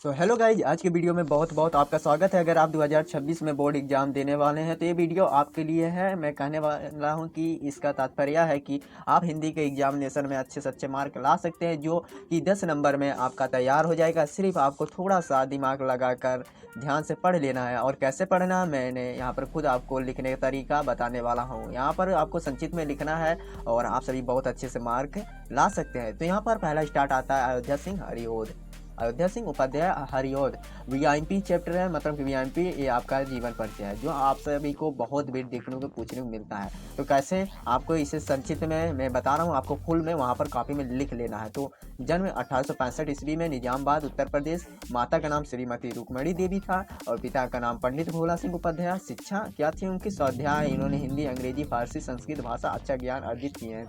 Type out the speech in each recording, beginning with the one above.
तो hello guys, आज के वीडियो में बहुत बहुत आपका स्वागत है। अगर आप 2026 में बोर्ड एग्जाम देने वाले हैं तो ये वीडियो आपके लिए है। मैं कहने वाला हूं कि इसका तात्पर्य है कि आप हिंदी के एग्जामिनेशन में अच्छे से अच्छे मार्क ला सकते हैं, जो कि 10 नंबर में आपका तैयार हो जाएगा। सिर्फ आपको थोड़ा सा दिमाग लगाकर ध्यान से पढ़ लेना है। और कैसे पढ़ना, मैंने यहाँ पर खुद आपको लिखने का तरीका बताने वाला हूँ। यहाँ पर आपको संक्षिप्त में लिखना है और आप सभी बहुत अच्छे से मार्क ला सकते हैं। तो यहाँ पर पहला स्टार्ट आता है अयोध्या सिंह हरिओद। अयोध्या सिंह उपाध्याय हरिओद वीआईपी चैप्टर है, मतलब कि वीआईपी ये आपका जीवन परिचय है, जो आप सभी को बहुत बार देखने को पूछने को मिलता है। तो कैसे आपको इसे संक्षिप्त में मैं बता रहा हूँ, आपको फुल में वहाँ पर कॉपी में लिख लेना है। तो जन्म 1865 ईस्वी में निजामाबाद उत्तर प्रदेश। माता का नाम श्रीमती रुक्मणी देवी था और पिता का नाम पंडित भोला सिंह उपाध्याय। शिक्षा क्या थी उनकी? स्वाध्याय। इन्होंने हिंदी, अंग्रेजी, फारसी, संस्कृत भाषा अच्छा ज्ञान अर्जित किए हैं।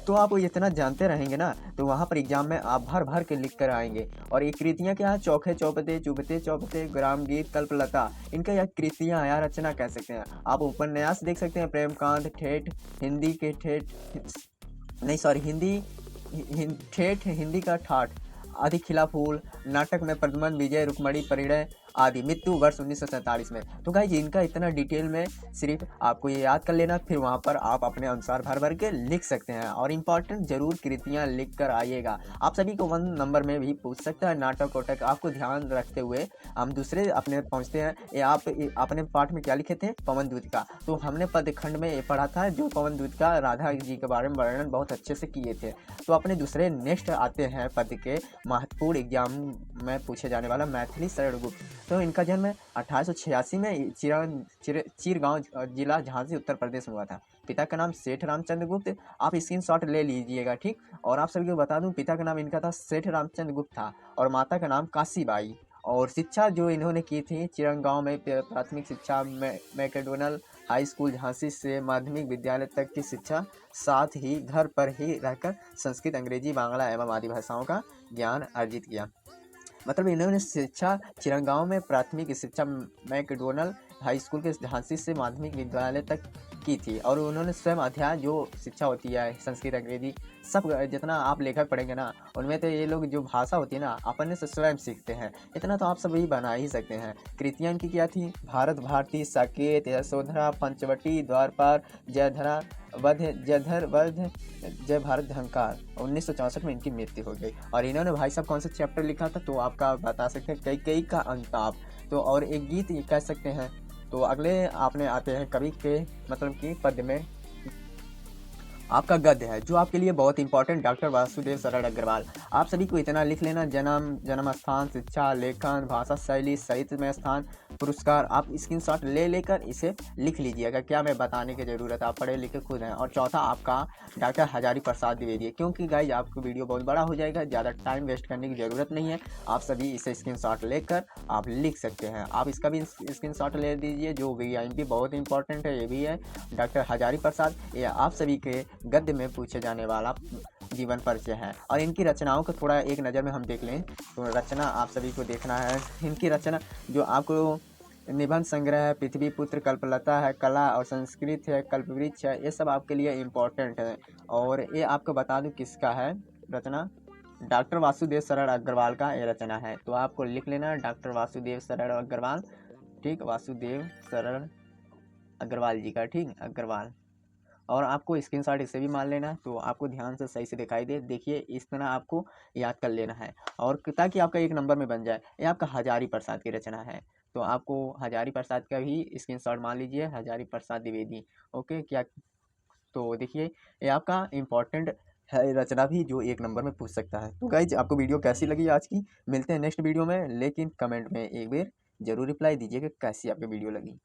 तो आप इतना जानते रहेंगे ना, तो वहाँ पर एग्जाम में आप भर भर के लिख कर आएंगे। और ये कृतियाँ क्या है? चौखे चौपते, चुभते चौपते, ग्राम गीत, कल्पलता, इनका यह कृतियाँ या रचना कह सकते हैं। आप उपन्यास देख सकते हैं, प्रेमकांत, ठेठ, हिंदी के ठेठ, नहीं सॉरी हिंदी ठेठ, हिंदी का ठाठ, आदि, खिला फूल, नाटक में प्रदमन, विजय, रुक्मणी, परिणय आदि। मृत्यु वर्ष 1947 में। तो गाइज इनका इतना डिटेल में सिर्फ आपको ये याद कर लेना, फिर वहाँ पर आप अपने अनुसार भर भर के लिख सकते हैं। और इम्पॉर्टेंट जरूर कृतियाँ लिख कर आइएगा। आप सभी को 1 नंबर में भी पूछ सकता है। नाटक वाटक आपको ध्यान रखते हुए हम दूसरे अपने पहुँचते हैं। ये आप अपने पाठ में क्या लिखे थे? पवन दूत का। तो हमने पदखंड में ये पढ़ा था, जो पवन दूत का राधा जी के बारे में वर्णन बहुत अच्छे से किए थे। तो अपने दूसरे नेक्स्ट आते हैं पद के महत्वपूर्ण एग्जाम में पूछे जाने वाला मैथिली शरण गुप्त। तो इनका जन्म 1886 में चिरगांव जिला झांसी उत्तर प्रदेश में हुआ था। पिता का नाम सेठ रामचंद्र गुप्त। आप स्क्रीनशॉट ले लीजिएगा, ठीक। और आप सभी को बता दूं, पिता का नाम इनका था सेठ रामचंद्र गुप्त था और माता का नाम काशीबाई। और शिक्षा जो इन्होंने की थी, चिरंगांव में प्राथमिक शिक्षा, मैकडोनल हाई स्कूल झांसी से माध्यमिक विद्यालय तक की शिक्षा, साथ ही घर पर ही रहकर संस्कृत, अंग्रेजी, बांग्ला एवं आदि भाषाओं का ज्ञान अर्जित किया। मतलब इन्होंने शिक्षा चिरंगांव में प्राथमिक शिक्षा मैकडोनल हाई स्कूल के झांसी से माध्यमिक विद्यालय तक की थी। और उन्होंने स्वयं अध्याय जो शिक्षा होती है, संस्कृत, अंग्रेजी, सब जितना आप लेखक पढ़ेंगे ना, उनमें तो ये लोग जो भाषा होती है ना, अपने से स्वयं सीखते हैं। इतना तो आप सभी बना ही सकते हैं। कृतियाँ इनकी क्या थी? भारत भारती, साकेत, यशोधरा, पंचवटी, द्वारपाल, जयधरा, वध, जयधर वध, जय भारत झंकार। 1964 में इनकी मृत्यु हो गई। और इन्होंने भाई साहब कौन सा चैप्टर लिखा था? तो आपका बता सकते हैं, कई कई का अंताप। तो और एक गीत ये कह सकते हैं। तो अगले आपने आते हैं कवि के, मतलब कि पद में आपका गद्य है, जो आपके लिए बहुत इंपॉर्टेंट, डॉक्टर वासुदेव शरण अग्रवाल। आप सभी को इतना लिख लेना, जन्म स्थान, शिक्षा, लेखन, भाषा शैली, साहित्य में स्थान, पुरस्कार। आप स्क्रीनशॉट ले लेकर इसे लिख लीजिएगा। क्या मैं बताने की ज़रूरत, आप पढ़े लिखे खुद हैं। और चौथा आपका डॉक्टर हजारी प्रसाद द्विवेदी। क्योंकि गाइज आपको वीडियो बहुत बड़ा हो जाएगा, ज़्यादा टाइम वेस्ट करने की ज़रूरत नहीं है। आप सभी इसे स्क्रीनशॉट लेकर आप लिख सकते हैं। आप इसका भी स्क्रीनशॉट ले दीजिए, जो वीआईपी बहुत इंपॉर्टेंट है, ये भी है डॉक्टर हजारी प्रसाद। ये आप सभी के गद्य में पूछे जाने वाला जीवन परिचय है। और इनकी रचनाओं को थोड़ा एक नज़र में हम देख लें, तो रचना आप सभी को देखना है। इनकी रचना जो आपको निबंध संग्रह है, पृथ्वी पुत्र, कल्पलता है, कला और संस्कृत है, कल्पवृक्ष है, ये सब आपके लिए इम्पोर्टेंट है। और ये आपको बता दूं किसका है रचना? डॉक्टर वासुदेव शरण अग्रवाल का ये रचना है। तो आपको लिख लेना डॉक्टर वासुदेव शरण अग्रवाल, ठीक, वासुदेव शरण अग्रवाल जी का, ठीक, अग्रवाल। और आपको स्क्रीनशॉट इसे भी मान लेना, तो आपको ध्यान से सही से दिखाई दे। देखिए इस तरह आपको याद कर लेना है, और ताकि आपका 1 नंबर में बन जाए। ये आपका हजारी प्रसाद की रचना है, तो आपको हजारी प्रसाद का भी स्क्रीनशॉट मान लीजिए, हजारी प्रसाद द्विवेदी। ओके, क्या? तो देखिए ये आपका इम्पोर्टेंट है रचना भी, जो 1 नंबर में पूछ सकता है। तो गाइज आपको वीडियो कैसी लगी आज की? मिलते हैं नेक्स्ट वीडियो में, लेकिन कमेंट में एक बार जरूर रिप्लाई दीजिएगा कैसी आपको वीडियो लगी।